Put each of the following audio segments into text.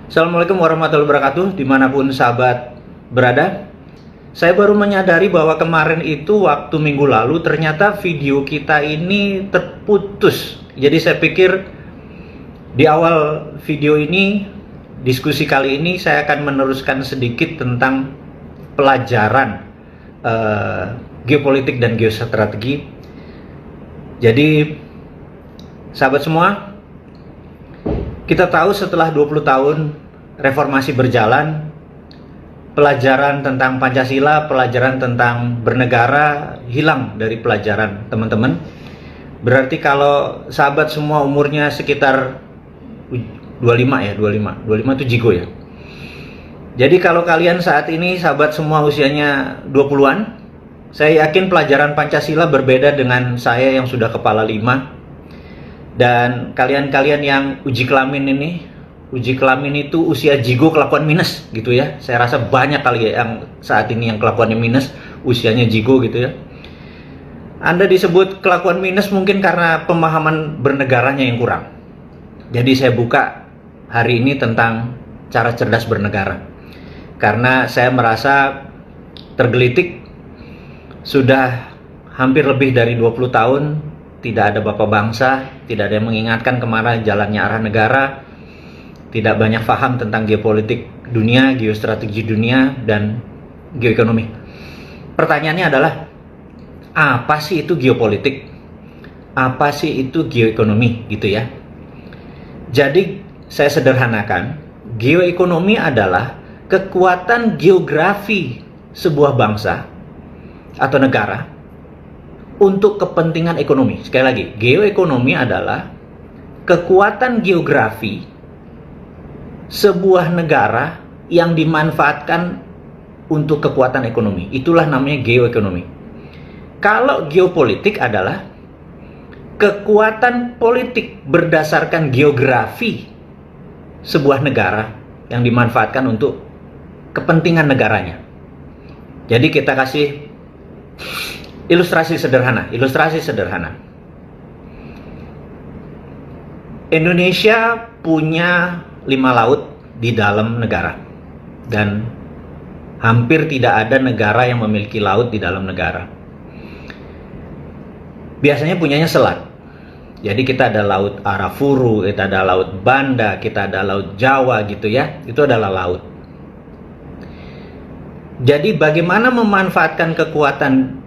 Assalamualaikum warahmatullahi wabarakatuh, dimanapun sahabat berada. Saya baru menyadari bahwa kemarin itu waktu minggu lalu ternyata video kita ini terputus. Jadi saya pikir di awal video ini, diskusi kali ini saya akan meneruskan sedikit tentang pelajaran geopolitik dan geostrategi. Jadi sahabat semua, kita tahu setelah 20 tahun reformasi berjalan, pelajaran tentang Pancasila, pelajaran tentang bernegara hilang dari pelajaran teman-teman. Berarti kalau sahabat semua umurnya sekitar 25 itu jigo ya. Jadi kalau kalian saat ini sahabat semua usianya 20-an, saya yakin pelajaran Pancasila berbeda dengan saya yang sudah kepala 5. Dan kalian-kalian yang uji kelamin itu usia jigo kelakuan minus gitu ya. Saya rasa banyak kali ya yang saat ini yang kelakuannya minus, usianya jigo gitu ya. Anda disebut kelakuan minus mungkin karena pemahaman bernegaranya yang kurang. Jadi saya buka hari ini tentang cara cerdas bernegara. Karena saya merasa tergelitik, sudah hampir lebih dari 20 tahun tidak ada bapak bangsa, tidak ada yang mengingatkan kemana jalannya arah negara, tidak banyak paham tentang geopolitik dunia, geostrategi dunia, dan geoekonomi. Pertanyaannya adalah, apa sih itu geopolitik? Apa sih itu geoekonomi gitu ya? Jadi saya sederhanakan, geoekonomi adalah kekuatan geografi sebuah bangsa atau negara untuk kepentingan ekonomi. Sekali lagi, geoekonomi adalah kekuatan geografi sebuah negara yang dimanfaatkan untuk kekuatan ekonomi. Itulah namanya geoekonomi. Kalau geopolitik adalah kekuatan politik berdasarkan geografi sebuah negara yang dimanfaatkan untuk kepentingan negaranya. Jadi kita kasih ilustrasi sederhana. Indonesia punya 5 laut di dalam negara. Dan hampir tidak ada negara yang memiliki laut di dalam negara. Biasanya punyanya selat. Jadi kita ada laut Arafuru, kita ada laut Banda, kita ada laut Jawa gitu ya. Itu adalah laut. Jadi bagaimana memanfaatkan kekuatan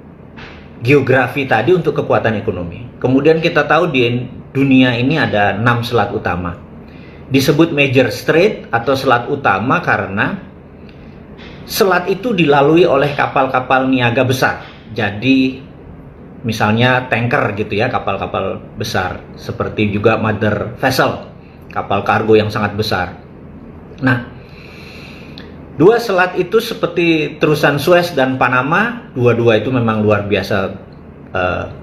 geografi tadi untuk kekuatan ekonomi. Kemudian kita tahu di dunia ini ada 6 selat utama. Disebut major strait atau selat utama karena selat itu dilalui oleh kapal-kapal niaga besar. Jadi misalnya tanker gitu ya, kapal-kapal besar. Seperti juga mother vessel, kapal kargo yang sangat besar. Nah, 2 selat itu seperti terusan Suez dan Panama, dua-dua itu memang luar biasa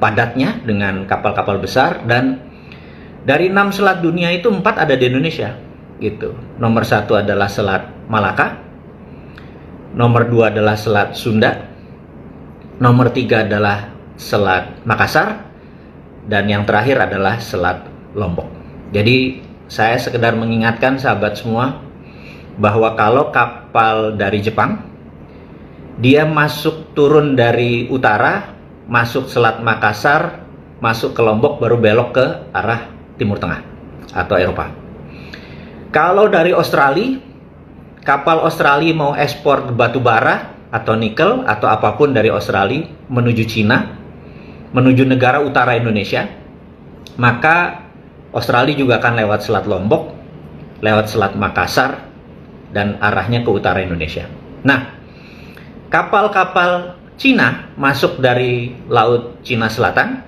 padatnya dengan kapal-kapal besar. Dan dari 6 selat dunia itu 4 ada di Indonesia gitu. Nomor 1 adalah Selat Malaka, nomor 2 adalah Selat Sunda, nomor 3 adalah Selat Makassar, dan yang terakhir adalah Selat Lombok. Jadi saya sekedar mengingatkan sahabat semua bahwa kalau kapal dari Jepang, dia turun dari utara, masuk Selat Makassar, masuk ke Lombok, baru belok ke arah Timur Tengah atau Eropa. Kalau dari Australia, kapal Australia mau ekspor batu bara atau nikel atau apapun dari Australia menuju Cina, menuju negara utara Indonesia, maka Australia juga akan lewat Selat Lombok, lewat Selat Makassar, dan arahnya ke utara Indonesia. Nah, kapal-kapal Cina masuk dari Laut Cina Selatan,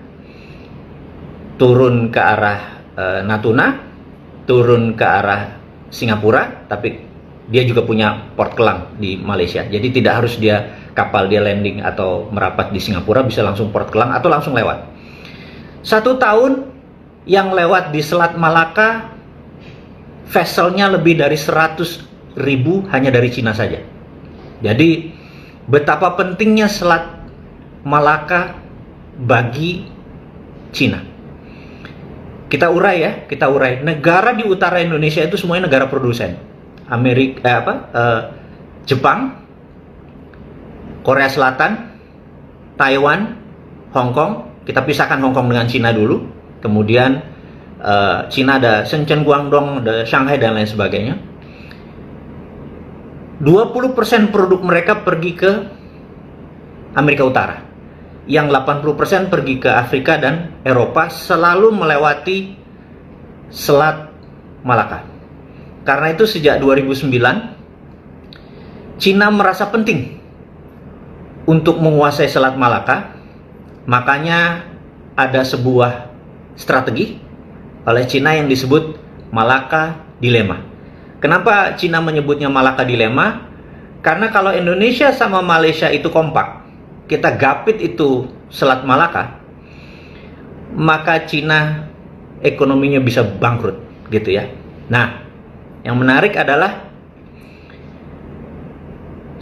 turun ke arah Natuna, turun ke arah Singapura, tapi dia juga punya Port Kelang di Malaysia. Jadi tidak harus kapal dia landing atau merapat di Singapura, bisa langsung Port Kelang atau langsung lewat. 1 tahun yang lewat di Selat Malaka, vesselnya lebih dari 100.000 hanya dari Cina saja. Jadi betapa pentingnya Selat Malaka bagi Cina. Kita urai. Negara di utara Indonesia itu semuanya negara produsen. Jepang, Korea Selatan, Taiwan, Hong Kong. Kita pisahkan Hong Kong dengan Cina dulu. Kemudian Cina ada Shenzhen, Guangdong, ada Shanghai dan lain sebagainya. 20% produk mereka pergi ke Amerika Utara. Yang 80% pergi ke Afrika dan Eropa, selalu melewati Selat Malaka. Karena itu sejak 2009 Cina merasa penting untuk menguasai Selat Malaka, makanya ada sebuah strategi oleh Cina yang disebut Malaka Dilema. Kenapa Cina menyebutnya Malaka Dilema? Karena kalau Indonesia sama Malaysia itu kompak, kita gapit itu Selat Malaka, maka Cina ekonominya bisa bangkrut, gitu ya. Nah, yang menarik adalah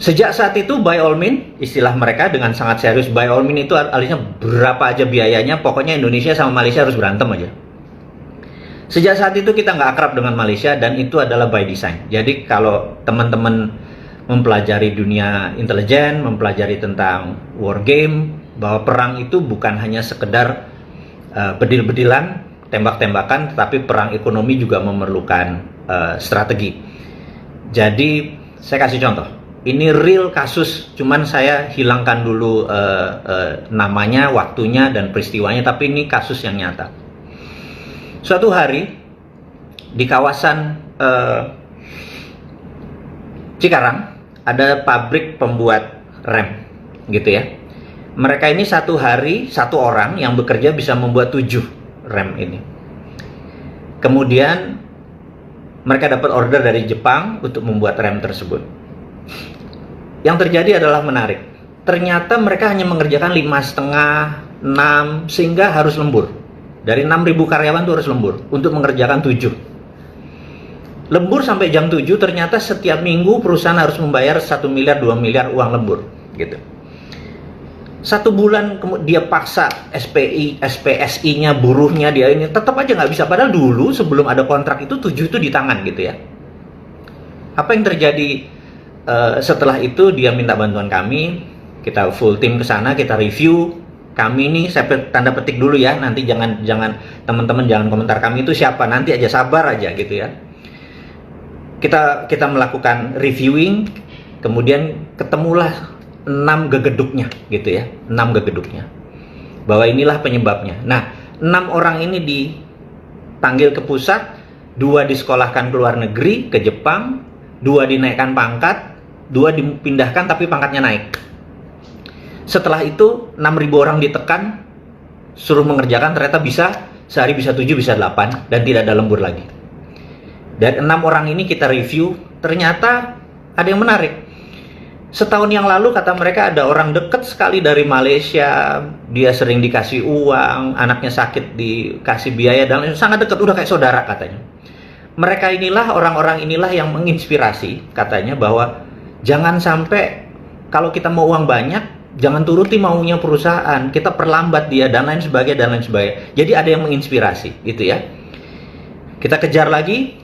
sejak saat itu, by all means, istilah mereka dengan sangat serius, by all means itu artinya berapa aja biayanya, pokoknya Indonesia sama Malaysia harus berantem aja. Sejak saat itu kita nggak akrab dengan Malaysia, dan itu adalah by design. Jadi kalau teman-teman mempelajari dunia intelijen, mempelajari tentang war game, bahwa perang itu bukan hanya sekedar bedil-bedilan, tembak-tembakan, tetapi perang ekonomi juga memerlukan strategi. Jadi saya kasih contoh. Ini real kasus, cuman saya hilangkan dulu namanya, waktunya, dan peristiwanya, tapi ini kasus yang nyata. Suatu hari di kawasan Cikarang ada pabrik pembuat rem, gitu ya. Mereka ini satu hari, satu orang yang bekerja bisa membuat 7 rem ini. Kemudian mereka dapat order dari Jepang untuk membuat rem tersebut. Yang terjadi adalah menarik. Ternyata mereka hanya mengerjakan 5,5, 6, sehingga harus lembur. Dari 6.000 karyawan itu harus lembur untuk mengerjakan 7. Lembur sampai jam 7, ternyata setiap minggu perusahaan harus membayar 1 miliar, 2 miliar uang lembur, gitu. 1 bulan dia paksa SPI, SPSI-nya, buruhnya, dia ini tetap aja nggak bisa. Padahal dulu sebelum ada kontrak itu 7 itu di tangan, gitu ya. Apa yang terjadi? Setelah itu dia minta bantuan kami, kita full tim ke sana, kita review. Kami ini, saya tanda petik dulu ya, nanti jangan teman-teman jangan komentar kami itu siapa, nanti aja, sabar aja, gitu ya. Kita melakukan reviewing, kemudian ketemulah 6 gegeduknya, gitu ya, 6 gegeduknya, bahwa inilah penyebabnya. Nah, 6 orang ini dipanggil ke pusat, 2 disekolahkan ke luar negeri, ke Jepang, 2 dinaikkan pangkat, 2 dipindahkan tapi pangkatnya naik. Setelah itu 6.000 orang ditekan, suruh mengerjakan, ternyata bisa, sehari bisa 7, bisa 8, dan tidak ada lembur lagi. Dan 6 orang ini kita review, ternyata ada yang menarik. Setahun yang lalu kata mereka ada orang dekat sekali dari Malaysia, dia sering dikasih uang, anaknya sakit dikasih biaya, dan sangat dekat, udah kayak saudara katanya. Mereka inilah, orang-orang inilah yang menginspirasi katanya bahwa jangan sampai kalau kita mau uang banyak, jangan turuti maunya perusahaan, kita perlambat dia, dan lain sebagainya, dan lain sebagainya. Jadi ada yang menginspirasi, gitu ya. Kita kejar lagi,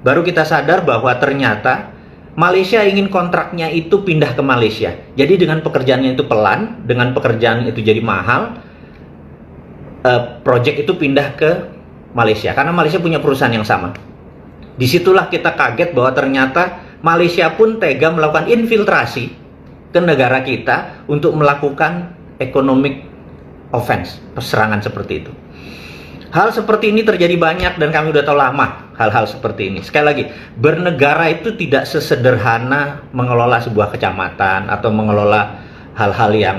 baru kita sadar bahwa ternyata Malaysia ingin kontraknya itu pindah ke Malaysia. Jadi dengan pekerjaannya itu pelan, dengan pekerjaan itu jadi mahal, project itu pindah ke Malaysia, karena Malaysia punya perusahaan yang sama. Disitulah kita kaget bahwa ternyata Malaysia pun tega melakukan infiltrasi ke negara kita untuk melakukan economic offense, serangan seperti itu. Hal seperti ini terjadi banyak dan kami udah tahu lama hal-hal seperti ini. Sekali lagi, bernegara itu tidak sesederhana mengelola sebuah kecamatan atau mengelola hal-hal yang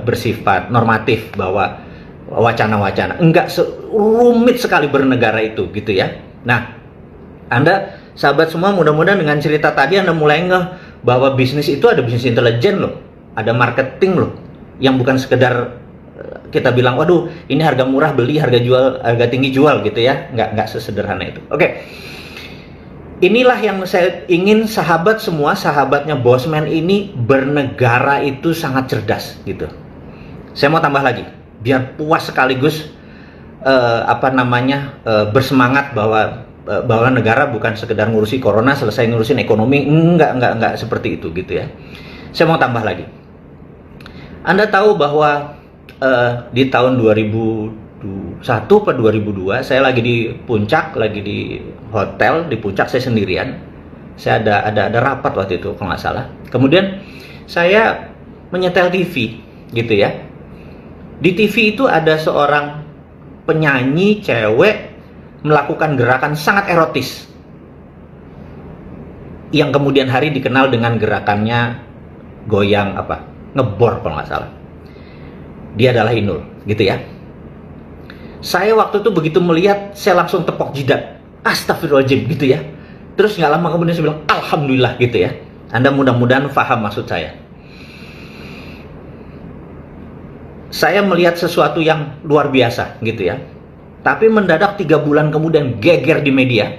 bersifat normatif bahwa wacana-wacana. Enggak, rumit sekali bernegara itu, gitu ya. Nah, Anda sahabat semua, mudah-mudahan dengan cerita tadi Anda mulai ngeh bahwa bisnis itu ada bisnis intelijen loh, ada marketing loh, yang bukan sekedar kita bilang, waduh ini harga murah beli, harga jual, harga tinggi jual, gitu ya. Enggak sesederhana itu. Oke. Inilah yang saya ingin sahabat semua, sahabatnya Bosman ini, bernegara itu sangat cerdas, gitu. Saya mau tambah lagi, biar puas sekaligus bersemangat bahwa bahwa negara bukan sekedar ngurusi corona selesai ngurusin ekonomi, enggak seperti itu gitu ya. Saya mau tambah lagi. Anda tahu bahwa di tahun 2001 atau 2002 saya lagi di puncak, lagi di hotel di puncak, saya sendirian. Saya ada rapat waktu itu kalau nggak salah. Kemudian saya menyetel TV gitu ya. Di TV itu ada seorang penyanyi cewek melakukan gerakan sangat erotis yang kemudian hari dikenal dengan gerakannya goyang ngebor kalau nggak salah. Dia adalah Inul gitu ya. Saya waktu itu begitu melihat, saya langsung tepok jidat, astagfirullahaladzim gitu ya. Terus nggak lama kemudian saya bilang alhamdulillah gitu ya. Anda mudah-mudahan paham maksud saya. Saya melihat sesuatu yang luar biasa gitu ya. Tapi mendadak 3 bulan kemudian geger di media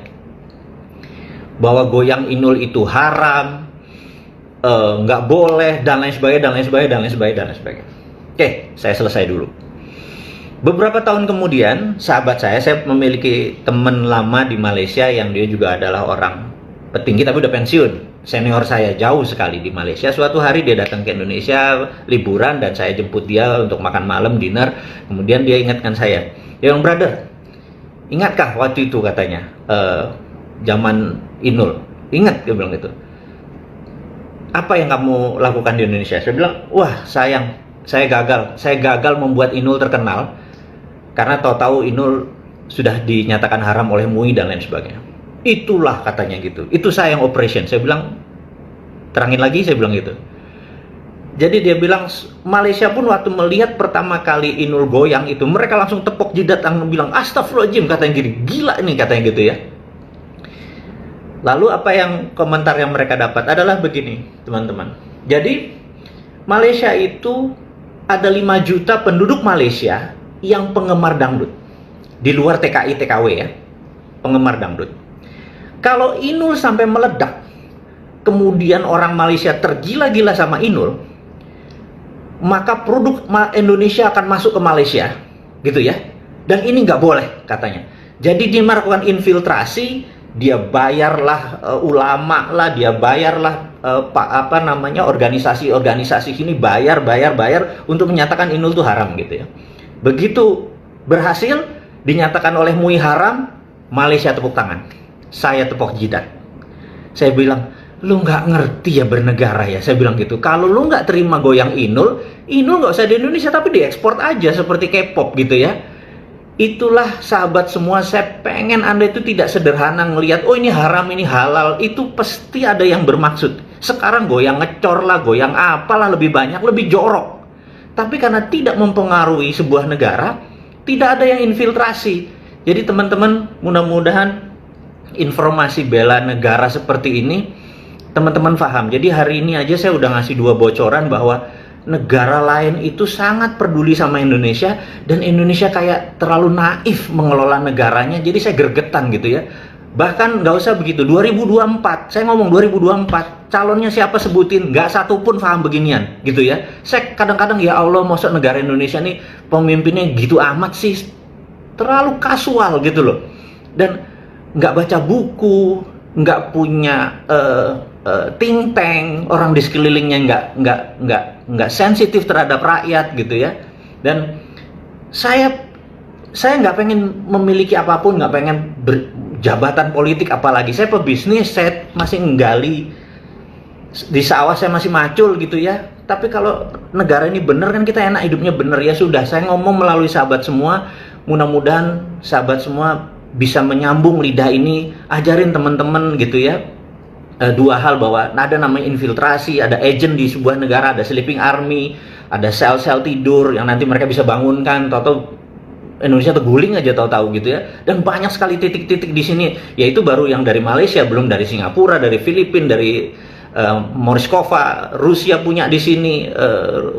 bahwa goyang Inul itu haram, nggak boleh, dan lain sebagainya. Oke, saya selesai dulu. Beberapa tahun kemudian, sahabat saya memiliki teman lama di Malaysia yang dia juga adalah orang petinggi tapi udah pensiun. Senior saya jauh sekali di Malaysia. Suatu hari dia datang ke Indonesia liburan dan saya jemput dia untuk makan malam, dinner. Kemudian dia ingatkan saya, dia bilang, brother, ingatkah waktu itu katanya zaman Inul? Ingat, dia bilang gitu. Apa yang kamu lakukan di Indonesia? Saya bilang, wah sayang, saya gagal membuat Inul terkenal karena tahu-tahu Inul sudah dinyatakan haram oleh MUI dan lain sebagainya. Itulah katanya gitu. Itu saya yang operation. Saya bilang, terangin lagi, saya bilang gitu. Jadi dia bilang, Malaysia pun waktu melihat pertama kali Inul goyang itu, mereka langsung tepok jidat dan bilang, astagfirullahaladzim, katanya gini, gila ini katanya gitu ya. Lalu apa yang komentar yang mereka dapat adalah begini, teman-teman. Jadi Malaysia itu ada 5 juta penduduk Malaysia yang penggemar dangdut. Di luar TKI, TKW ya, penggemar dangdut. Kalau Inul sampai meledak, kemudian orang Malaysia tergila-gila sama Inul, maka produk Indonesia akan masuk ke Malaysia, gitu ya. Dan ini nggak boleh katanya. Jadi dia melakukan infiltrasi, dia bayarlah ulama lah, dia bayarlah organisasi sini bayar untuk menyatakan Inul itu haram gitu ya. Begitu berhasil dinyatakan oleh MUI haram, Malaysia tepuk tangan. Saya tepok jidat. Saya bilang, lu nggak ngerti ya bernegara ya. Saya bilang gitu. Kalau lu nggak terima goyang Inul nggak usah di Indonesia tapi diekspor aja seperti K-pop gitu ya. Itulah sahabat semua, saya pengen Anda itu tidak sederhana ngelihat, oh ini haram, ini halal. Itu pasti ada yang bermaksud. Sekarang goyang ngecor lah, goyang apalah lebih banyak, lebih jorok. Tapi karena tidak mempengaruhi sebuah negara, tidak ada yang infiltrasi. Jadi teman-teman, mudah-mudahan informasi bela negara seperti ini teman-teman paham. Jadi hari ini aja saya udah ngasih 2 bocoran bahwa negara lain itu sangat peduli sama Indonesia dan Indonesia kayak terlalu naif mengelola negaranya. Jadi saya gergetan gitu ya. Bahkan nggak usah begitu, 2024, saya ngomong 2024, calonnya siapa sebutin, nggak satu pun paham beginian gitu ya. Saya kadang-kadang ya Allah, masa negara Indonesia nih pemimpinnya gitu amat sih, terlalu kasual gitu loh. Dan nggak baca buku, nggak punya think tank, orang di sekelilingnya nggak sensitif terhadap rakyat gitu ya. Dan saya nggak pengen memiliki apapun, nggak pengen jabatan politik apalagi. Saya pebisnis, saya masih nggali di sawah, saya masih macul gitu ya. Tapi kalau negara ini bener kan kita enak hidupnya bener ya sudah. Saya ngomong melalui sahabat semua, mudah-mudahan sahabat semua bisa menyambung lidah ini, ajarin teman-teman gitu ya. 2 hal, bahwa ada namanya infiltrasi, ada agent di sebuah negara, ada sleeping army, ada sel-sel tidur yang nanti mereka bisa bangunkan, tahu-tahu Indonesia terguling aja tahu-tahu gitu ya. Dan banyak sekali titik-titik di sini, yaitu baru yang dari Malaysia, belum dari Singapura, dari Filipina, dari Morskova, Rusia punya di sini.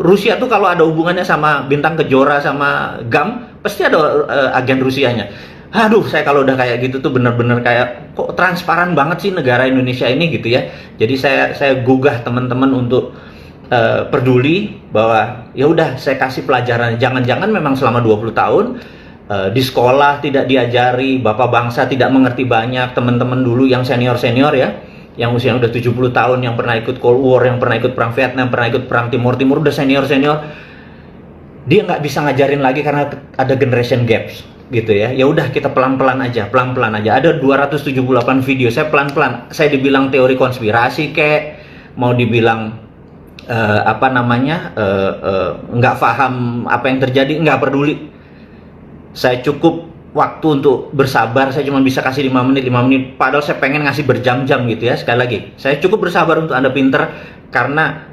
Rusia tuh kalau ada hubungannya sama Bintang Kejora sama GAM, pasti ada agen Rusianya. Aduh, saya kalau udah kayak gitu tuh bener-bener kayak kok transparan banget sih negara Indonesia ini gitu ya. Jadi saya gugah teman-teman untuk peduli bahwa ya udah saya kasih pelajaran. Jangan-jangan memang selama 20 tahun Di sekolah tidak diajari, bapak bangsa tidak mengerti banyak. Teman-teman dulu yang senior-senior ya, yang usia udah 70 tahun, yang pernah ikut Cold War, yang pernah ikut perang Vietnam, pernah ikut perang Timur Timur, udah senior-senior, dia nggak bisa ngajarin lagi karena ada generation gaps gitu ya. Ya udah, kita pelan-pelan aja, pelan-pelan aja. Ada 278 video, saya pelan-pelan. Saya dibilang teori konspirasi kayak, mau dibilang nggak paham apa yang terjadi, nggak peduli. Saya cukup waktu untuk bersabar, saya cuma bisa kasih 5 menit, padahal saya pengen ngasih berjam-jam gitu ya. Sekali lagi, saya cukup bersabar untuk Anda pinter, karena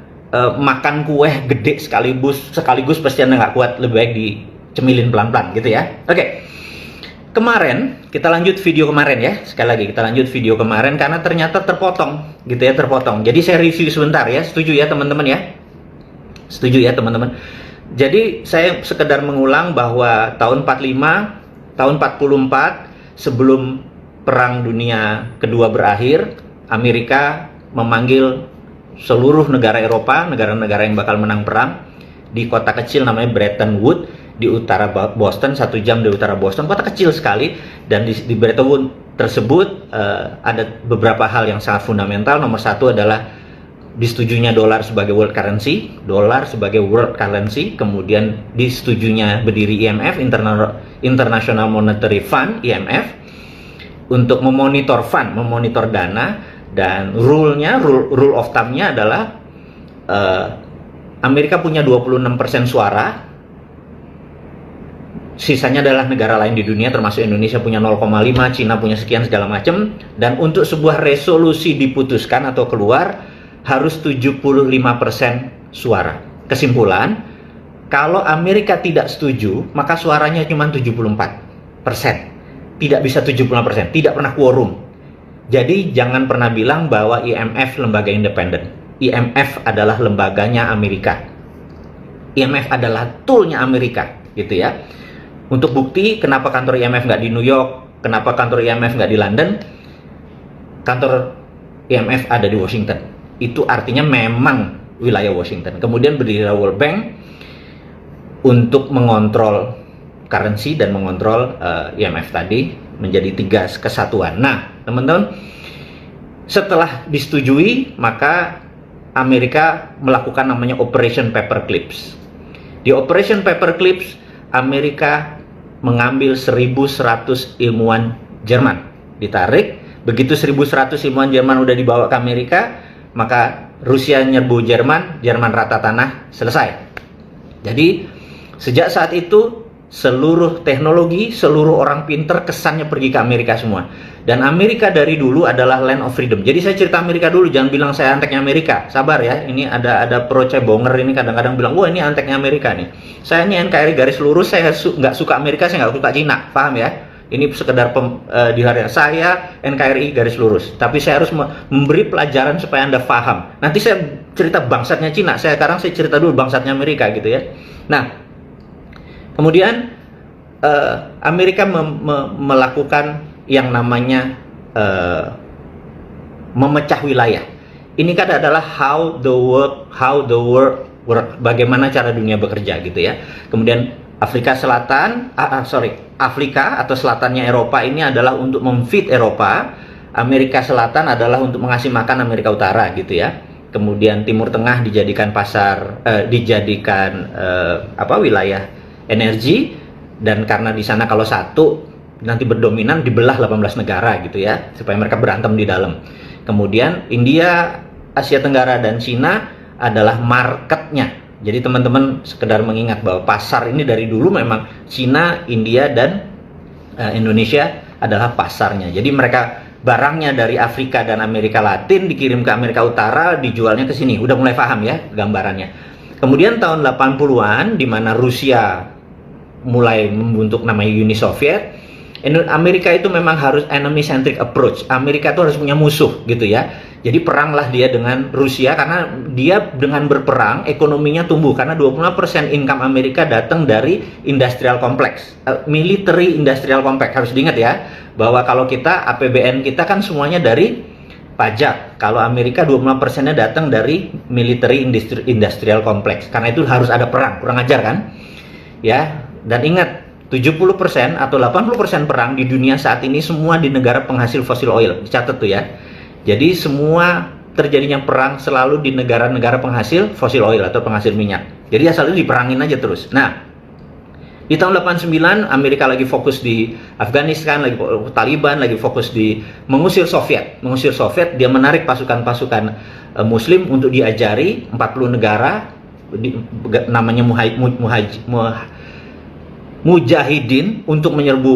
makan kue gede sekaligus pasti Anda nggak kuat, lebih baik dicemilin pelan-pelan gitu ya. Oke, kemarin kita lanjut video kemarin ya. Sekali lagi kita lanjut video kemarin karena ternyata terpotong gitu ya, terpotong. Jadi saya review sebentar ya, setuju ya teman-teman ya? Setuju ya teman-teman? Jadi saya sekedar mengulang bahwa tahun 45, tahun 44 sebelum Perang Dunia Kedua berakhir, Amerika memanggil seluruh negara Eropa, negara-negara yang bakal menang perang, di kota kecil namanya Bretton Woods di utara Boston, 1 jam di utara Boston, kota kecil sekali. Dan di Bretton Woods tersebut ada beberapa hal yang sangat fundamental. Nomor satu adalah disetujunya dolar sebagai world currency, kemudian disetujunya berdiri IMF, International Monetary Fund, IMF, untuk memonitor dana, dan rule of thumb-nya adalah Amerika punya 26% suara, sisanya adalah negara lain di dunia, termasuk Indonesia punya 0,5, Cina punya sekian segala macam. Dan untuk sebuah resolusi diputuskan atau keluar harus 75% suara. Kesimpulan, kalau Amerika tidak setuju, maka suaranya cuma 74%. Tidak bisa 75%, tidak pernah quorum. Jadi jangan pernah bilang bahwa IMF lembaga independen. IMF adalah lembaganya Amerika. IMF adalah toolnya Amerika, gitu ya. Untuk bukti kenapa kantor IMF nggak di New York, kenapa kantor IMF nggak di London, kantor IMF ada di Washington. Itu artinya memang wilayah Washington. Kemudian berdiri World Bank untuk mengontrol currency dan mengontrol IMF tadi, menjadi 3 kesatuan. Nah, teman-teman, setelah disetujui, maka Amerika melakukan namanya Operation Paperclips. Di Operation Paperclips, Amerika mengambil 1.100 ilmuwan Jerman, ditarik. Begitu 1.100 ilmuwan Jerman udah dibawa ke Amerika, maka Rusia nyerbu Jerman, Jerman rata tanah, selesai. Jadi sejak saat itu seluruh teknologi, seluruh orang pinter kesannya pergi ke Amerika semua. Dan Amerika dari dulu adalah land of freedom. Jadi saya cerita Amerika dulu, jangan bilang saya anteknya Amerika. Sabar ya, ini ada pro cebonger ini kadang-kadang bilang, wah ini anteknya Amerika nih. Saya ini NKRI garis lurus, saya nggak suka Amerika, saya nggak suka Cina, paham ya? Ini sekedar di hari saya NKRI garis lurus. Tapi saya harus memberi pelajaran supaya Anda paham. Nanti saya cerita bangsatnya Cina, sekarang saya cerita dulu bangsatnya Amerika gitu ya. Nah, kemudian Amerika melakukan yang namanya memecah wilayah. Ini kan adalah how the world work, bagaimana cara dunia bekerja gitu ya. Kemudian Afrika Selatan, Afrika atau selatannya Eropa ini adalah untuk memfeed Eropa. Amerika Selatan adalah untuk mengasih makan Amerika Utara gitu ya. Kemudian Timur Tengah dijadikan wilayah energi, dan karena di sana kalau satu nanti berdominan dibelah 18 negara gitu ya, supaya mereka berantem di dalam. Kemudian India, Asia Tenggara dan Cina adalah marketnya. Jadi teman-teman sekedar mengingat bahwa pasar ini dari dulu memang Cina, India dan Indonesia adalah pasarnya. Jadi mereka barangnya dari Afrika dan Amerika Latin dikirim ke Amerika Utara, dijualnya ke sini. Udah mulai paham ya gambarannya. Kemudian tahun 80-an di mana Rusia mulai membentuk namanya Uni Soviet, Amerika itu memang harus enemy centric approach. Amerika itu harus punya musuh gitu ya. Jadi peranglah dia dengan Rusia, karena dia dengan berperang ekonominya tumbuh, karena 25% income Amerika datang dari industrial complex, military industrial complex. Harus diingat ya, bahwa kalau kita APBN kita kan semuanya dari pajak. Kalau Amerika 25%-nya datang dari military industrial complex. Karena itu harus ada perang, kurang ajar kan? Ya, dan ingat 70% atau 80% perang di dunia saat ini semua di negara penghasil fossil oil. Dicatat tuh ya. Jadi semua terjadinya perang selalu di negara-negara penghasil fossil oil atau penghasil minyak. Jadi asalnya diperangin aja terus. Nah, di tahun 89 Amerika lagi fokus di Afghanistan, lagi Taliban, lagi fokus di mengusir Soviet. Mengusir Soviet, dia menarik pasukan-pasukan Muslim untuk diajari 40 negara, namanya Mujahidin untuk menyerbu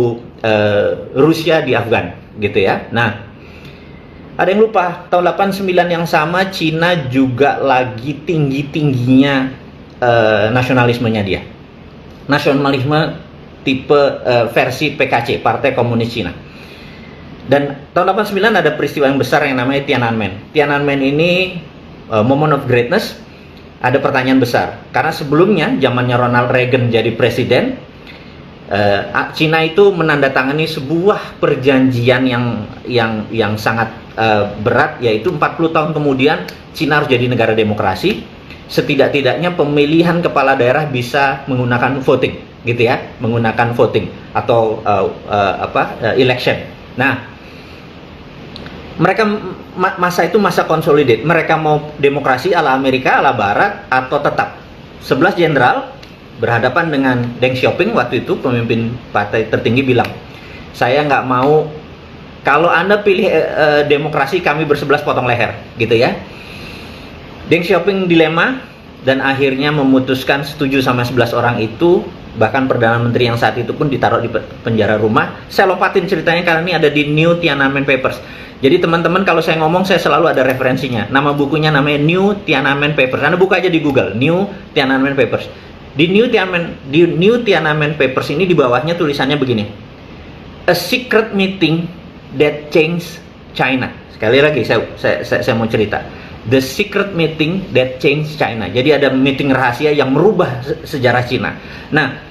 Rusia di Afgan, gitu ya. Nah, ada yang lupa, tahun 89 yang sama Cina juga lagi tinggi-tingginya nasionalismenya dia. Nasionalisme tipe versi PKC, Partai Komunis Cina. Dan tahun 89 ada peristiwa yang besar yang namanya Tiananmen. Tiananmen ini moment of greatness. Ada pertanyaan besar, karena sebelumnya zamannya Ronald Reagan jadi presiden, Cina itu menandatangani sebuah perjanjian yang sangat berat, yaitu 40 tahun kemudian Cina harus jadi negara demokrasi. Setidak-tidaknya pemilihan kepala daerah bisa menggunakan voting, gitu ya, menggunakan voting atau election. Nah, mereka masa itu masa consolidate. Mereka mau demokrasi ala Amerika, ala Barat, atau tetap 11 jenderal berhadapan dengan Deng Xiaoping waktu itu, pemimpin partai tertinggi, bilang, saya nggak mau, kalau Anda pilih demokrasi, kami bersebelas potong leher, gitu ya. Deng Xiaoping dilema dan akhirnya memutuskan setuju sama 11 orang itu. Bahkan Perdana Menteri yang saat itu pun ditaruh di penjara rumah. Saya lompatin ceritanya karena ini ada di New Tiananmen Papers. Jadi teman-teman, kalau saya ngomong saya selalu ada referensinya. Nama bukunya namanya New Tiananmen Papers. Anda buka aja di Google, New Tiananmen Papers. Di New Tiananmen Papers ini di bawahnya tulisannya begini: A secret meeting that changed China. Sekali lagi saya mau cerita. The secret meeting that changed China. Jadi ada meeting rahasia yang merubah sejarah Cina. Nah,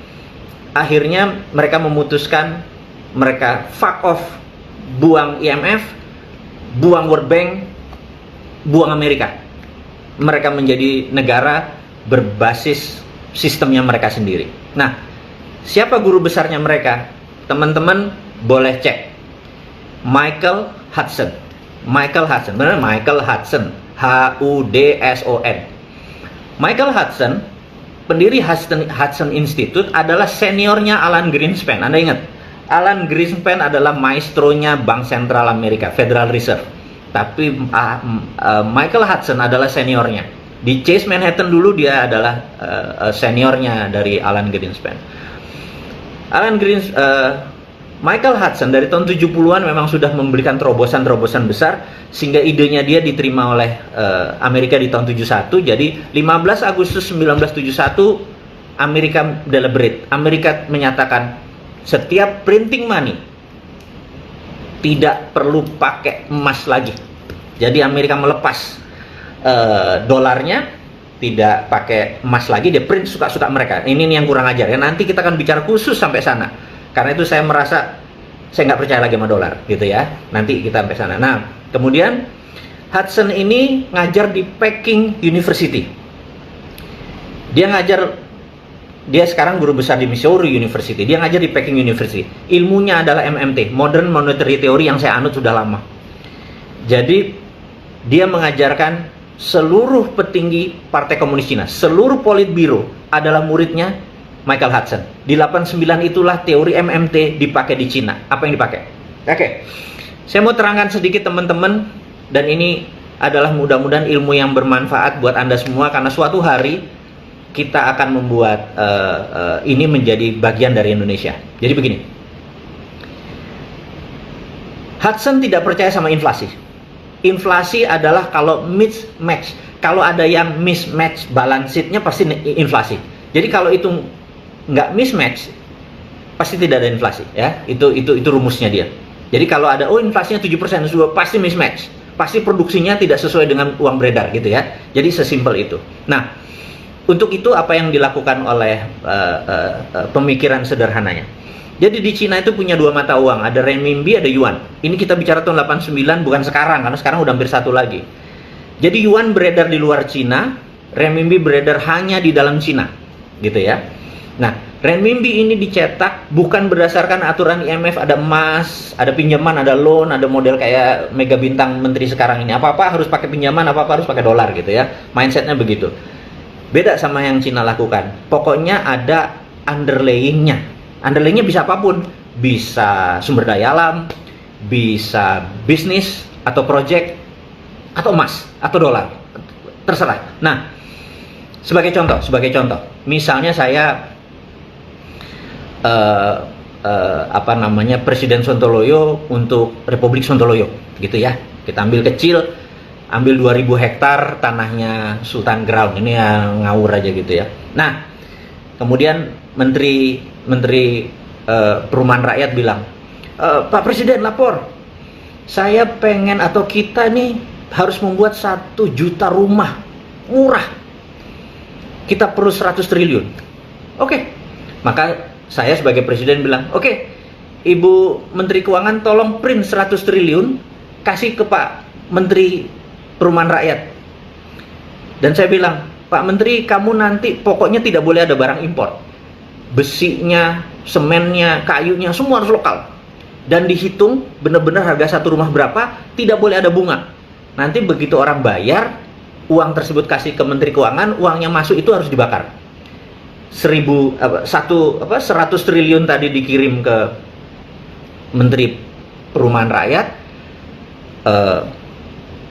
akhirnya mereka memutuskan, mereka fuck off, buang IMF, buang World Bank, buang Amerika. Mereka menjadi negara berbasis sistemnya mereka sendiri. Nah, siapa guru besarnya mereka? Teman-teman boleh cek. Michael Hudson. Benar, Michael Hudson. Hudson. Michael Hudson, pendiri Hudson Institute, adalah seniornya Alan Greenspan. Anda ingat, Alan Greenspan adalah maestronya Bank Sentral Amerika, Federal Reserve. Tapi Michael Hudson adalah seniornya. Di Chase Manhattan dulu dia adalah seniornya dari Alan Greenspan. Michael Hudson dari tahun 70-an memang sudah memberikan terobosan-terobosan besar, sehingga idenya dia diterima oleh Amerika di tahun 71. Jadi 15 Agustus 1971 Amerika deliberate. Amerika menyatakan setiap printing money tidak perlu pakai emas lagi. Jadi Amerika melepas dolarnya, tidak pakai emas lagi, dia print suka-suka mereka. Ini yang kurang ajar ya. Nanti kita akan bicara khusus sampai sana. Karena itu saya merasa saya nggak percaya lagi sama dolar, gitu ya. Nanti kita sampai sana. Nah, kemudian Hudson ini ngajar di Peking University. Dia sekarang guru besar di Missouri University. Dia ngajar di Peking University. Ilmunya adalah MMT, Modern Monetary Theory, yang saya anut sudah lama. Jadi dia mengajarkan seluruh petinggi Partai Komunis Cina, seluruh Politbiro adalah muridnya Michael Hudson. Di 89 itulah teori MMT dipakai di Cina. Apa yang dipakai? Oke. Saya mau terangkan sedikit teman-teman, dan ini adalah mudah-mudahan ilmu yang bermanfaat buat Anda semua, karena suatu hari kita akan membuat ini menjadi bagian dari Indonesia. Jadi begini. Hudson tidak percaya sama inflasi. Inflasi adalah kalau mismatch. Kalau ada yang mismatch balance sheet-nya pasti inflasi. Jadi kalau itu nggak mismatch, pasti tidak ada inflasi, ya. Itu rumusnya dia. Jadi kalau ada inflasinya 7%, sudah pasti mismatch, pasti produksinya tidak sesuai dengan uang beredar, gitu ya. Jadi sesimpel itu. Nah, untuk itu apa yang dilakukan oleh pemikiran sederhananya. Jadi di Cina itu punya dua mata uang, ada renminbi, ada yuan. Ini kita bicara tahun 89, bukan sekarang, karena sekarang udah hampir satu lagi. Jadi yuan beredar di luar Cina, renminbi beredar hanya di dalam Cina, gitu ya. Nah, Renminbi ini dicetak bukan berdasarkan aturan IMF, ada emas, ada pinjaman, ada loan, ada model kayak mega bintang menteri sekarang ini. Apa-apa harus pakai pinjaman, apa-apa harus pakai dolar gitu ya. Mindsetnya begitu. Beda sama yang Cina lakukan. Pokoknya ada underlayingnya. Underlayingnya bisa apapun. Bisa sumber daya alam, bisa bisnis, atau project, atau emas, atau dolar. Terserah. Nah, sebagai contoh. Misalnya saya Presiden Sontoloyo untuk Republik Sontoloyo gitu ya. Kita ambil kecil, ambil 2000 hektar tanahnya Sultan Ground, ini yang ngawur aja gitu ya. Nah, kemudian Menteri Perumahan Rakyat bilang, Pak Presiden lapor, saya pengen atau kita nih harus membuat 1 juta rumah murah, kita perlu 100 triliun. Oke, maka saya sebagai presiden bilang, oke, Ibu Menteri Keuangan tolong print 100 triliun, kasih ke Pak Menteri Perumahan Rakyat. Dan saya bilang, Pak Menteri, kamu nanti pokoknya tidak boleh ada barang impor. Besinya, semennya, kayunya, semua harus lokal. Dan dihitung benar-benar harga satu rumah berapa, tidak boleh ada bunga. Nanti begitu orang bayar, uang tersebut kasih ke Menteri Keuangan, uangnya masuk itu harus dibakar. 100 triliun tadi dikirim ke Menteri Perumahan Rakyat,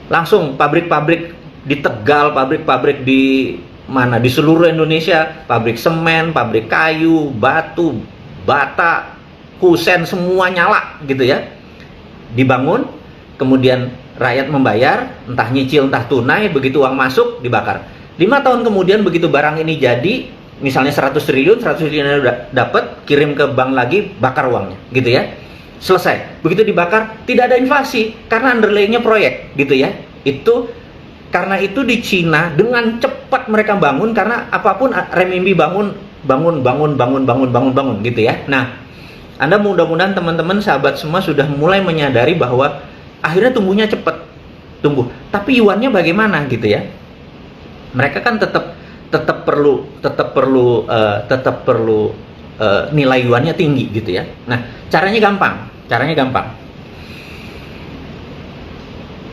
langsung pabrik-pabrik di Tegal, pabrik-pabrik di mana, di seluruh Indonesia, pabrik semen, pabrik kayu, batu, bata, kusen, semua nyala gitu ya, dibangun, kemudian rakyat membayar, entah nyicil entah tunai, begitu uang masuk dibakar. 5 tahun kemudian begitu barang ini jadi, misalnya 100 triliun udah dapat, kirim ke bank lagi, bakar uangnya gitu ya, selesai. Begitu dibakar tidak ada inflasi karena underlayingnya proyek gitu ya. Itu karena itu di Cina dengan cepat mereka bangun, karena apapun renminbi bangun gitu ya. Nah, Anda mudah-mudahan teman-teman sahabat semua sudah mulai menyadari bahwa akhirnya tumbuhnya cepat tumbuh, tapi yuannya bagaimana gitu ya. Mereka kan tetap perlu nilai yuannya tinggi gitu ya. Nah, caranya gampang.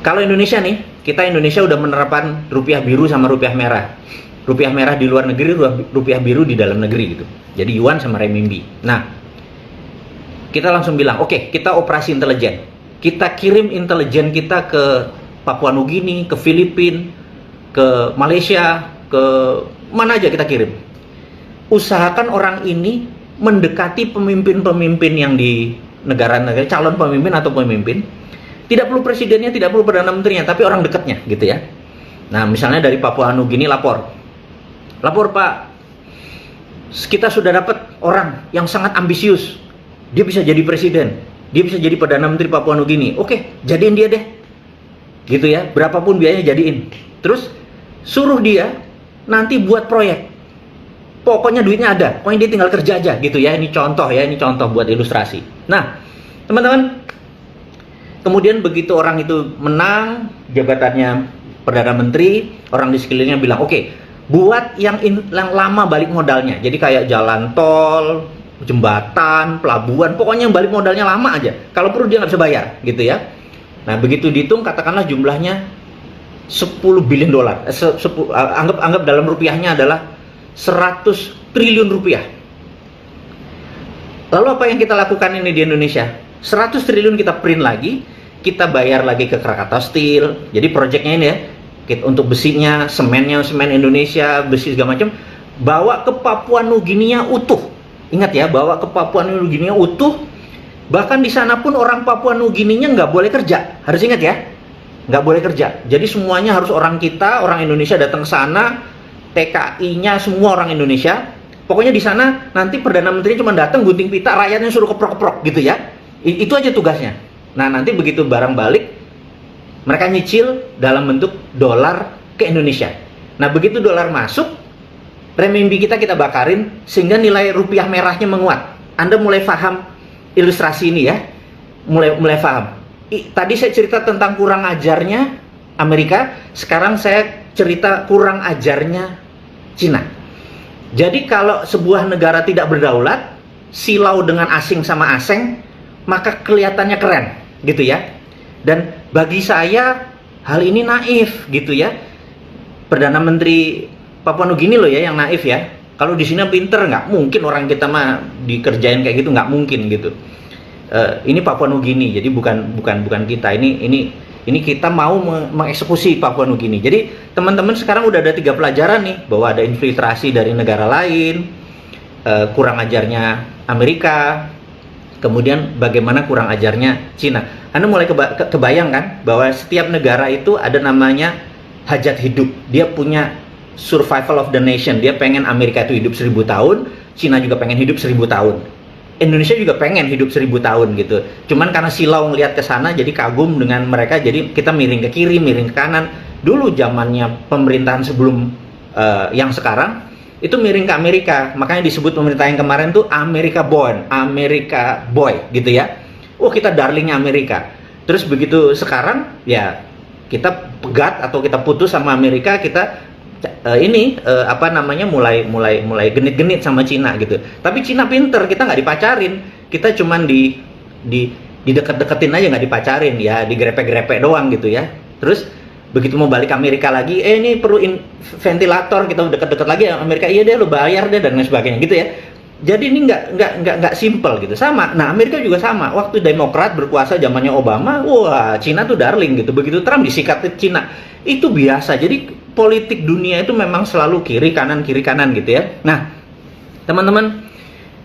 Kalau Indonesia nih, Indonesia udah menerapkan rupiah biru sama rupiah merah. Rupiah merah di luar negeri, rupiah biru di dalam negeri gitu. Jadi yuan sama renminbi. Nah, kita langsung bilang, oke, kita operasi intelijen. Kita kirim intelijen kita ke Papua Nugini, ke Filipina, ke Malaysia, ke mana aja kita kirim. Usahakan orang ini mendekati pemimpin-pemimpin yang di negara-negara, calon pemimpin atau pemimpin. Tidak perlu presidennya, tidak perlu perdana menterinya, tapi orang dekatnya gitu ya. Nah, misalnya dari Papua Nugini lapor Pak, kita sudah dapat orang yang sangat ambisius, dia bisa jadi presiden, dia bisa jadi perdana menteri Papua Nugini. Oke, jadiin dia deh gitu ya, berapapun biayanya jadiin. Terus suruh dia nanti buat proyek, pokoknya duitnya ada, pokoknya dia tinggal kerja aja gitu ya. Ini contoh ya, ini contoh buat ilustrasi. Nah, teman-teman, kemudian begitu orang itu menang jabatannya perdana menteri, orang di sekelilingnya bilang, oke, buat yang lama balik modalnya. Jadi kayak jalan tol, jembatan, pelabuhan, pokoknya yang balik modalnya lama aja, kalau perlu dia nggak bisa bayar gitu ya. Nah, begitu dihitung, katakanlah jumlahnya 10 billion dolar, anggap dalam rupiahnya adalah 100 triliun rupiah. Lalu apa yang kita lakukan ini di Indonesia? 100 triliun kita print lagi, kita bayar lagi ke Krakatau Steel. Jadi proyeknya ini ya, untuk besinya, semen Indonesia, besi segala macam, bawa ke Papua Nugini utuh. Ingat ya, bawa ke Papua Nugini utuh. Bahkan di sana pun orang Papua Nugini nggak boleh kerja. Harus ingat ya, nggak boleh kerja. Jadi semuanya harus orang kita, orang Indonesia datang ke sana, TKI-nya semua orang Indonesia. Pokoknya di sana nanti perdana menteri cuma datang gunting pita, rakyatnya suruh keprok-keprok gitu ya. Itu aja tugasnya. Nah, nanti begitu barang balik, mereka nyicil dalam bentuk dolar ke Indonesia. Nah, begitu dolar masuk, renminbi kita bakarin sehingga nilai rupiah merahnya menguat. Anda mulai paham ilustrasi ini ya? Mulai paham. Tadi saya cerita tentang kurang ajarnya Amerika, sekarang saya cerita kurang ajarnya Cina. Jadi kalau sebuah negara tidak berdaulat, silau dengan asing sama asing, maka kelihatannya keren, gitu ya. Dan bagi saya hal ini naif, gitu ya. Perdana Menteri Papua Nugini loh ya yang naif ya. Kalau di sini pinter, nggak mungkin orang kita mah dikerjain kayak gitu, nggak mungkin gitu. Ini Papua Nugini, jadi bukan kita. Ini kita mau mengeksekusi Papua Nugini. Jadi teman-teman sekarang udah ada 3 pelajaran nih, bahwa ada infiltrasi dari negara lain, kurang ajarnya Amerika, kemudian bagaimana kurang ajarnya Cina. Anda mulai kebayang kan bahwa setiap negara itu ada namanya hajat hidup. Dia punya survival of the nation. Dia pengen Amerika itu hidup 1000 tahun, Cina juga pengen hidup 1000 tahun. Indonesia juga pengen hidup 1000 tahun gitu. Cuman karena silau ngelihat ke sana jadi kagum dengan mereka, jadi kita miring ke kiri, miring ke kanan. Dulu zamannya pemerintahan sebelum yang sekarang itu miring ke Amerika. Makanya disebut pemerintah yang kemarin tuh America born, America boy gitu ya. Oh, kita darlingnya Amerika. Terus begitu sekarang ya kita pegat atau kita putus sama Amerika, kita mulai genit-genit sama Cina gitu. Tapi Cina pinter, kita nggak dipacarin, kita cuman di deket-deketin aja, nggak dipacarin ya, digrepe-grepe doang gitu ya. Terus begitu mau balik ke Amerika lagi, ini perlu ventilator, kita deket-deket lagi Amerika, iya deh lo bayar deh dan lain sebagainya gitu ya. Jadi ini nggak simple gitu. Sama, nah Amerika juga sama. Waktu Demokrat berkuasa zamannya Obama, wah Cina tuh darling gitu. Begitu Trump disikat Cina, itu biasa. Jadi politik dunia itu memang selalu kiri kanan gitu ya. Nah, teman-teman,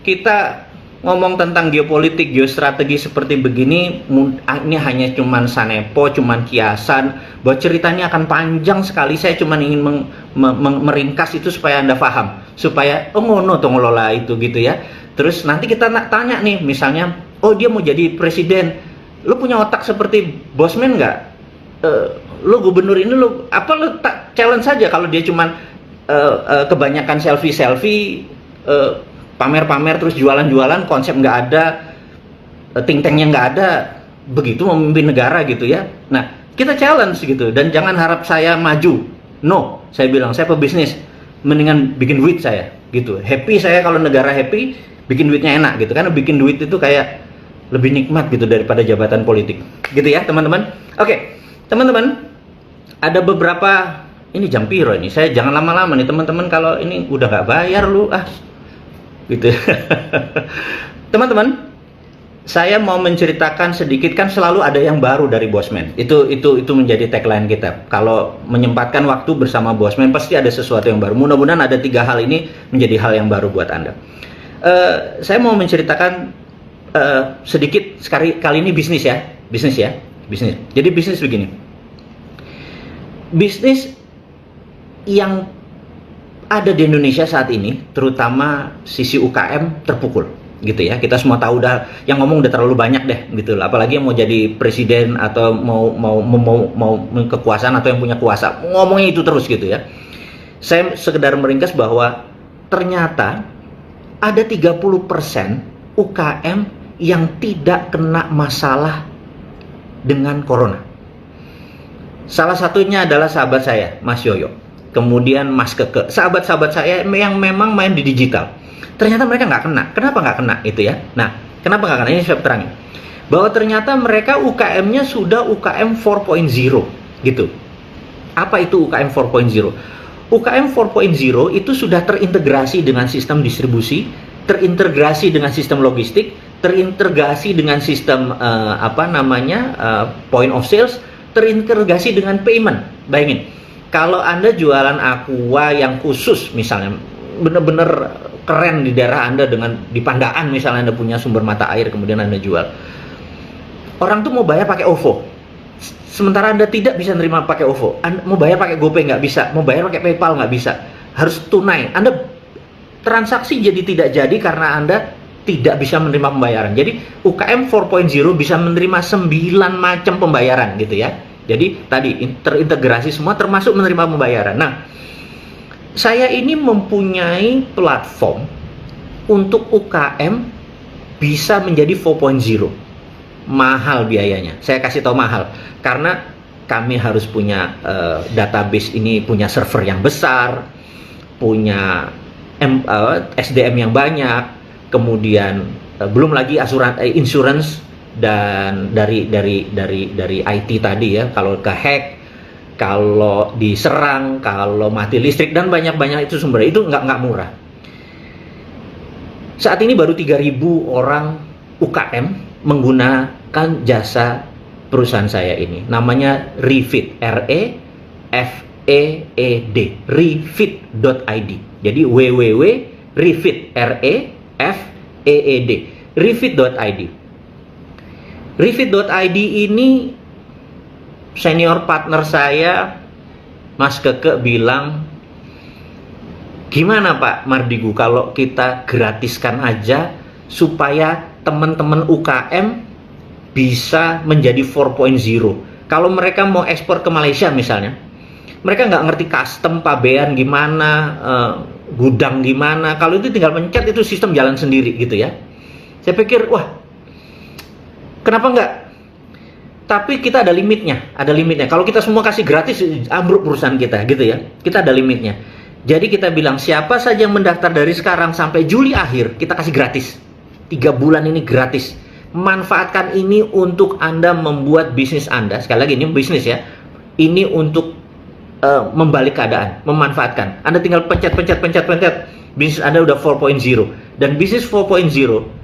kita ngomong tentang geopolitik, geostrategi seperti begini, ini hanya cuman sanepo, cuman kiasan. Bahwa ceritanya akan panjang sekali. Saya cuman ingin meringkas itu supaya Anda paham, supaya ngono tuh ngelola itu gitu ya. Terus nanti kita tanya nih, misalnya, oh dia mau jadi presiden, lu punya otak seperti Bosman nggak? Lu gubernur ini lu challenge saja. Kalau dia cuman kebanyakan selfie pamer-pamer terus jualan-jualan, konsep nggak ada, think tanknya nggak ada, begitu memimpin negara gitu ya. Nah, kita challenge gitu, dan jangan harap saya maju. No, saya bilang saya pebisnis, mendingan bikin duit saya gitu. Happy saya kalau negara happy, bikin duitnya enak gitu. Karena bikin duit itu kayak lebih nikmat gitu daripada jabatan politik. Gitu ya, teman-teman. Oke, teman-teman, ada beberapa, ini jam piro ini, saya jangan lama-lama nih teman-teman, kalau ini udah nggak bayar lu gitu. Teman-teman, saya mau menceritakan sedikit, kan selalu ada yang baru dari Bosman. Itu menjadi tagline kita. Kalau menyempatkan waktu bersama Bosman, pasti ada sesuatu yang baru. Mudah-mudahan ada 3 hal ini menjadi hal yang baru buat Anda. Saya mau menceritakan sedikit kali ini bisnis ya. Jadi bisnis begini. Bisnis yang ada di Indonesia saat ini, terutama sisi UKM terpukul, gitu ya. Kita semua tahu, yang ngomong udah terlalu banyak deh, gitu loh. Apalagi yang mau jadi presiden atau mau kekuasaan atau yang punya kuasa, ngomongnya itu terus gitu ya. Saya sekedar meringkas bahwa ternyata ada 30% UKM yang tidak kena masalah dengan corona. Salah satunya adalah sahabat saya, Mas Yoyo. Kemudian Mas Keke, sahabat-sahabat saya yang memang main di digital. Ternyata mereka nggak kena. Kenapa nggak kena itu ya? Nah, kenapa nggak kena? Ini saya terangin. Bahwa ternyata mereka UKM-nya sudah UKM 4.0 gitu. Apa itu UKM 4.0? UKM 4.0 itu sudah terintegrasi dengan sistem distribusi, terintegrasi dengan sistem logistik, terintegrasi dengan sistem point of sales, terintegrasi dengan payment. Bayangin, kalau Anda jualan aqua yang khusus misalnya, bener-bener keren di daerah Anda, di Pandaan misalnya Anda punya sumber mata air, kemudian Anda jual, orang tuh mau bayar pakai OVO, sementara Anda tidak bisa nerima pakai OVO. Anda mau bayar pakai GoPay nggak bisa, mau bayar pakai PayPal nggak bisa, harus tunai. Anda transaksi jadi tidak jadi karena Anda tidak bisa menerima pembayaran. Jadi UKM 4.0 bisa menerima 9 macam pembayaran gitu ya. Jadi tadi terintegrasi semua, termasuk menerima pembayaran. Nah, saya ini mempunyai platform untuk UKM bisa menjadi 4.0. Mahal biayanya. Saya kasih tahu mahal karena kami harus punya database ini, punya server yang besar, punya SDM yang banyak, kemudian belum lagi insurance dan dari IT tadi ya, kalau kehack, kalau diserang, kalau mati listrik dan banyak itu sumbernya, itu nggak murah. Saat ini baru 3.000 orang UKM menggunakan jasa perusahaan saya ini. Namanya Refeed, REFEED, refeed.id. Jadi www.refeed, REFEED, refeed.id. Refeed.id ini senior partner saya, Mas Keke, bilang, gimana Pak Mardigu kalau kita gratiskan aja supaya teman-teman UKM bisa menjadi 4.0. Kalau mereka mau ekspor ke Malaysia misalnya, mereka nggak ngerti custom, pabean gimana, gudang gimana. Kalau itu tinggal pencet, itu sistem jalan sendiri gitu ya. Saya pikir, wah, kenapa nggak? Tapi kita ada limitnya, Kalau kita semua kasih gratis, ambruk perusahaan kita gitu ya. Kita ada limitnya. Jadi kita bilang, siapa saja yang mendaftar dari sekarang sampai Juli akhir, kita kasih gratis. 3 bulan ini gratis. Manfaatkan ini untuk Anda membuat bisnis Anda. Sekali lagi, ini bisnis ya. Ini untuk membalik keadaan, memanfaatkan. Anda tinggal pencet. Bisnis Anda udah 4.0. Dan bisnis 4.0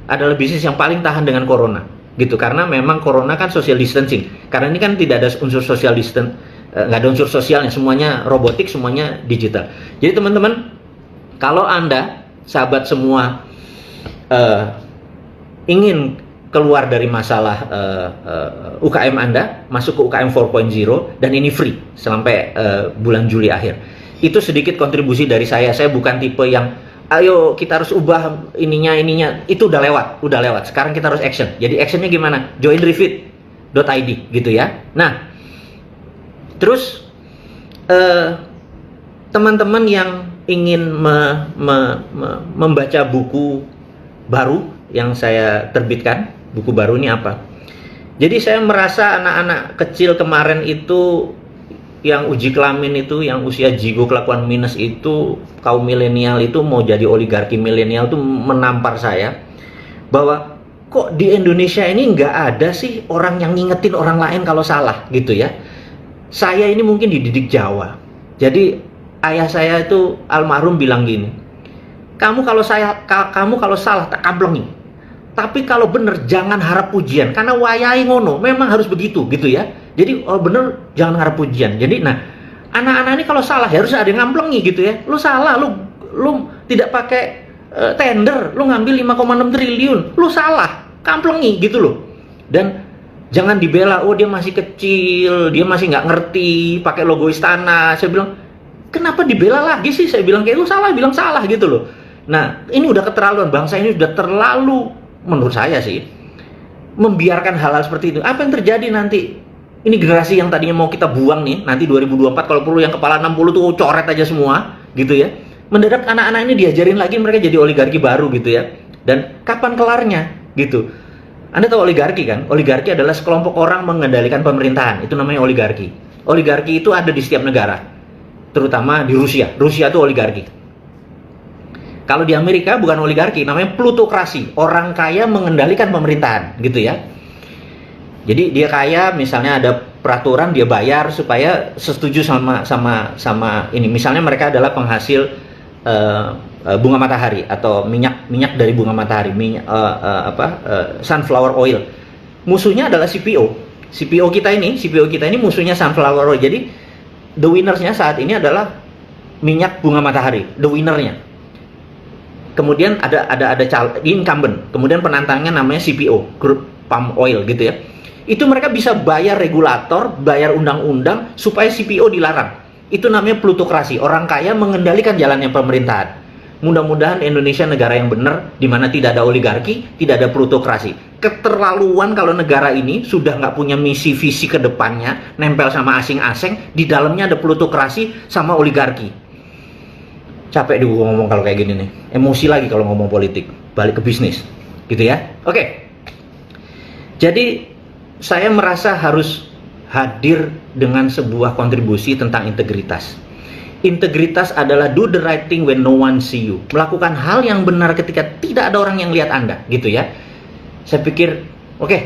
adalah bisnis yang paling tahan dengan corona. Gitu, karena memang corona kan social distancing. Karena ini kan tidak ada unsur social distance, nggak ada unsur sosialnya, semuanya robotik, semuanya digital. Jadi teman-teman, kalau Anda, sahabat semua, ingin keluar dari masalah UKM Anda, masuk ke UKM 4.0, dan ini free sampai bulan Juli akhir. Itu sedikit kontribusi dari saya. Saya bukan tipe yang ayo kita harus ubah ininya, itu udah lewat. Sekarang kita harus action. Jadi actionnya gimana? Join refeed.id gitu ya. Nah, terus teman-teman yang ingin membaca buku baru yang saya terbitkan, buku baru ini apa? Jadi saya merasa anak-anak kecil kemarin itu yang uji kelamin itu, yang usia jigo kelakuan minus itu, kaum milenial itu mau jadi oligarki milenial itu menampar saya bahwa kok di Indonesia ini nggak ada sih orang yang ngingetin orang lain kalau salah gitu ya. Saya ini mungkin dididik Jawa, jadi ayah saya itu almarhum bilang gini, kamu kalau salah tak kablengi, tapi kalau bener jangan harap pujian, karena wayai ngono memang harus begitu gitu ya. Jadi bener jangan harap pujian. Jadi nah, anak-anak ini kalau salah ya harus ada yang ngamplengi gitu ya. Lu salah, lu tidak pakai tender, lu ngambil 5,6 triliun, lu salah, kamplengi gitu loh. Dan jangan dibela, oh dia masih kecil, dia masih nggak ngerti, pakai logo istana. Saya bilang, kenapa dibela lagi sih? Saya bilang kayak lu salah, bilang salah gitu loh. Nah, ini udah keterlaluan, bangsa ini sudah terlalu, menurut saya sih, membiarkan hal-hal seperti itu. Apa yang terjadi nanti? Ini generasi yang tadinya mau kita buang nih, nanti 2024 kalau perlu yang kepala 60 tuh coret aja semua, gitu ya. Mendadak anak-anak ini diajarin lagi, mereka jadi oligarki baru gitu ya. Dan kapan kelarnya gitu? Anda tahu oligarki kan? Oligarki adalah sekelompok orang mengendalikan pemerintahan, itu namanya oligarki. Oligarki itu ada di setiap negara, terutama di Rusia. Rusia itu oligarki. Kalau di Amerika bukan oligarki, namanya plutokrasi. Orang kaya mengendalikan pemerintahan, gitu ya. Jadi dia kaya, misalnya ada peraturan dia bayar supaya setuju sama ini. Misalnya mereka adalah penghasil bunga matahari atau minyak dari bunga matahari, sunflower oil. Musuhnya adalah CPO. CPO kita ini musuhnya sunflower oil. Jadi the winners-nya saat ini adalah minyak bunga matahari, the winner-nya. Kemudian ada incumbent, kemudian penantangnya namanya CPO, crude palm oil gitu ya. Itu mereka bisa bayar regulator, bayar undang-undang supaya CPO dilarang. Itu namanya plutokrasi. Orang kaya mengendalikan jalannya pemerintahan. Mudah-mudahan Indonesia negara yang benar, di mana tidak ada oligarki, tidak ada plutokrasi. Keterlaluan kalau negara ini sudah nggak punya misi visi ke depannya, nempel sama asing-asing, di dalamnya ada plutokrasi sama oligarki. Capek di gua ngomong kalau kayak gini nih. Emosi lagi kalau ngomong politik. Balik ke bisnis, gitu ya. Oke. Jadi saya merasa harus hadir dengan sebuah kontribusi tentang integritas. Integritas adalah do the right thing when no one see you. Melakukan hal yang benar ketika tidak ada orang yang lihat Anda, gitu ya. Saya pikir, oke,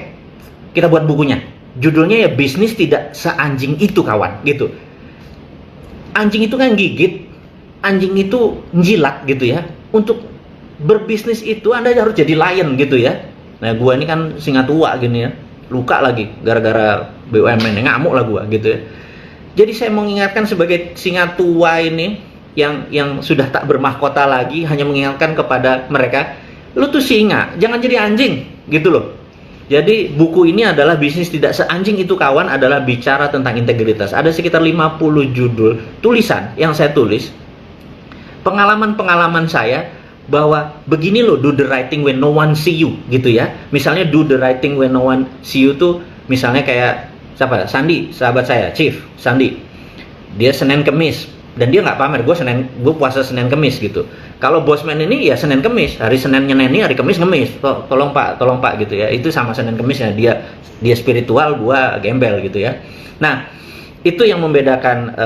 kita buat bukunya. Judulnya ya bisnis tidak seanjing itu kawan, gitu. Anjing itu kan gigit, anjing itu njilat gitu ya. Untuk berbisnis itu Anda harus jadi lion gitu ya. Nah gua ini kan singa tua gini ya, luka lagi gara-gara BUMN, ngamuk lah gua gitu ya. Jadi saya mengingatkan sebagai singa tua ini yang sudah tak bermahkota lagi, hanya mengingatkan kepada mereka, lu tuh singa, jangan jadi anjing gitu loh. Jadi buku ini adalah bisnis tidak seanjing itu kawan, adalah bicara tentang integritas. Ada sekitar 50 judul tulisan yang saya tulis, pengalaman-pengalaman saya bahwa begini loh do the right thing when no one see you gitu ya. Misalnya do the right thing when no one see you tuh misalnya kayak siapa? Sandi, sahabat saya, Chief Sandi. Dia Senin Kemis dan dia nggak pamer, gue puasa Senin Kemis gitu. Kalau Bosman ini ya Senin Kemis, hari Senin nyeneni, hari Kemis ngemis. Tolong Pak gitu ya. Itu sama Senin Kemis ya, dia spiritual, gua gembel gitu ya. Nah, itu yang membedakan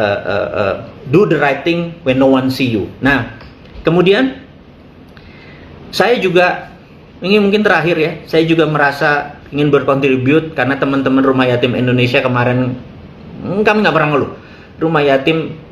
do the right thing when no one see you. Nah, kemudian saya juga ini mungkin terakhir ya, saya juga merasa ingin berkontribut karena teman-teman Rumah Yatim Indonesia kemarin kami nggak pernah ngeluh. Rumah Yatim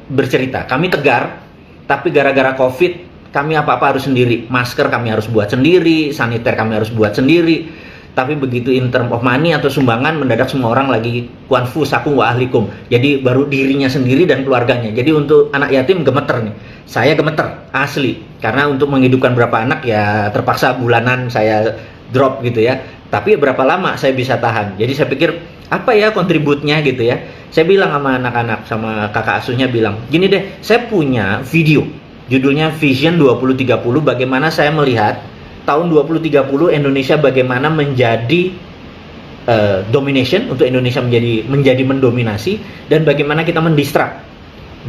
bercerita, kami tegar, tapi gara-gara COVID kami apa-apa harus sendiri. Masker kami harus buat sendiri, saniter kami harus buat sendiri. Tapi begitu in term of money atau sumbangan, mendadak semua orang lagi kuanfu sakum wa ahlikum. Jadi baru dirinya sendiri dan keluarganya. Jadi untuk anak yatim gemeter nih. Saya gemeter, asli. Karena untuk menghidupkan berapa anak ya terpaksa bulanan saya drop gitu ya. Tapi berapa lama saya bisa tahan. Jadi saya pikir apa ya kontributnya gitu ya. Saya bilang sama anak-anak, sama kakak asuhnya bilang, gini deh, saya punya video judulnya Vision 2030, bagaimana saya melihat tahun 2030 Indonesia bagaimana menjadi domination, untuk Indonesia menjadi mendominasi, dan bagaimana kita mendistrak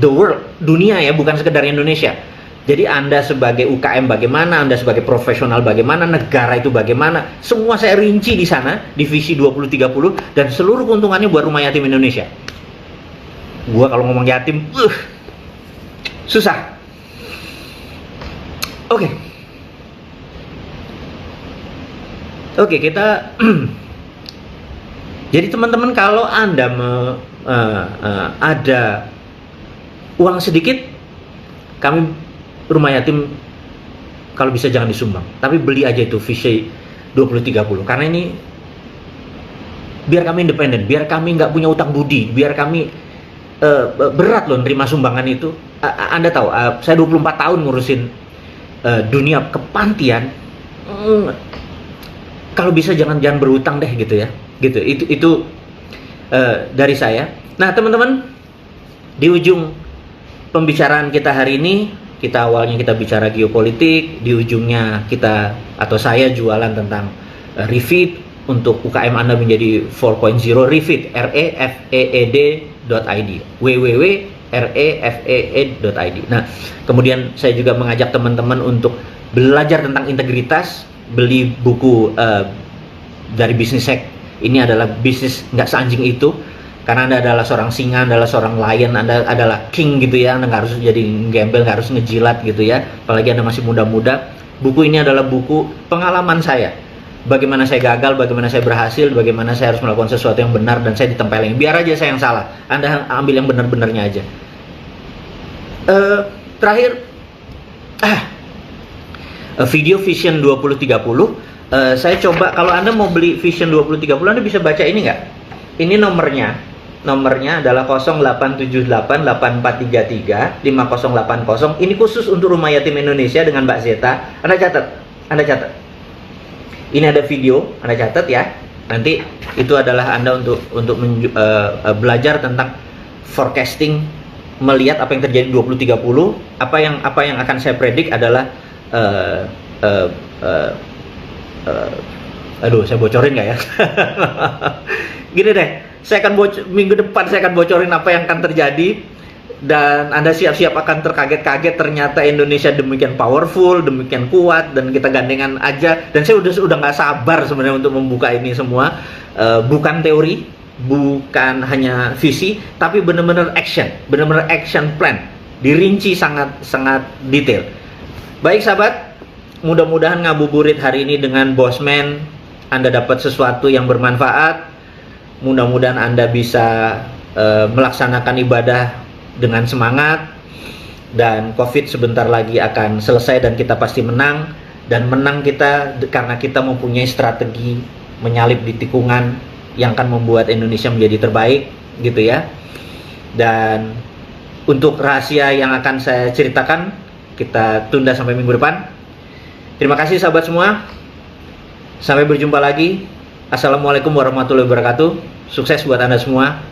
the world, dunia ya, bukan sekedar Indonesia. Jadi Anda sebagai UKM bagaimana, Anda sebagai profesional bagaimana, negara itu bagaimana, semua saya rinci di sana, di Visi 2030, dan seluruh keuntungannya buat Rumah Yatim Indonesia. Gua kalau ngomong yatim, susah. Oke, kita jadi teman-teman kalau Anda ada uang sedikit, kami Rumah Yatim kalau bisa jangan disumbang, tapi beli aja itu Visi 2030, karena ini biar kami independen, biar kami nggak punya utang budi, biar kami berat loh nerima sumbangan itu. Anda tahu, saya 24 tahun ngurusin dunia kepantian. Kalau bisa jangan berutang deh gitu ya. Gitu. Itu dari saya. Nah, teman-teman, di ujung pembicaraan kita hari ini, awalnya kita bicara geopolitik, di ujungnya kita atau saya jualan tentang refit untuk UKM Anda menjadi 4.0 refit, refeed.id, www.refeed.id. Nah, kemudian saya juga mengajak teman-teman untuk belajar tentang integritas, beli buku dari Business Hack. Ini adalah bisnis nggak seanjing itu, karena Anda adalah seorang singa, Anda adalah seorang lion, Anda adalah king gitu ya. Anda nggak harus jadi gembel, nggak harus ngejilat gitu ya, apalagi Anda masih muda-muda. Buku ini adalah buku pengalaman saya, bagaimana saya gagal, bagaimana saya berhasil, bagaimana saya harus melakukan sesuatu yang benar dan saya ditempelin. Biar aja saya yang salah, Anda ambil yang benar-benarnya aja. Terakhir, video Vision 2030. Saya coba, kalau Anda mau beli Vision 2030, Anda bisa baca ini nggak? Ini nomornya adalah 087884335080. Ini khusus untuk Rumah Yatim Indonesia dengan Mbak Zeta. Anda catat. Ini ada video, Anda catat ya. Nanti itu adalah Anda untuk belajar tentang forecasting, melihat apa yang terjadi 2030. Apa yang akan saya predik adalah aduh, saya bocorin nggak ya? Gini deh, minggu depan saya akan bocorin apa yang akan terjadi, dan Anda siap-siap akan terkaget-kaget. Ternyata Indonesia demikian powerful, demikian kuat, dan kita gandengan aja. Dan saya udah nggak sabar sebenarnya untuk membuka ini semua. Bukan teori, bukan hanya visi, tapi benar-benar action plan, dirinci sangat detail. Baik sahabat, mudah-mudahan ngabuburit hari ini dengan Bosman Anda dapat sesuatu yang bermanfaat. Mudah-mudahan Anda bisa melaksanakan ibadah dengan semangat, dan COVID sebentar lagi akan selesai dan kita pasti menang. Dan menang kita karena kita mempunyai strategi menyalip di tikungan yang akan membuat Indonesia menjadi terbaik, gitu ya. Dan untuk rahasia yang akan saya ceritakan, kita tunda sampai minggu depan. Terima kasih sahabat semua. Sampai berjumpa lagi. Assalamualaikum warahmatullahi wabarakatuh. Sukses buat Anda semua.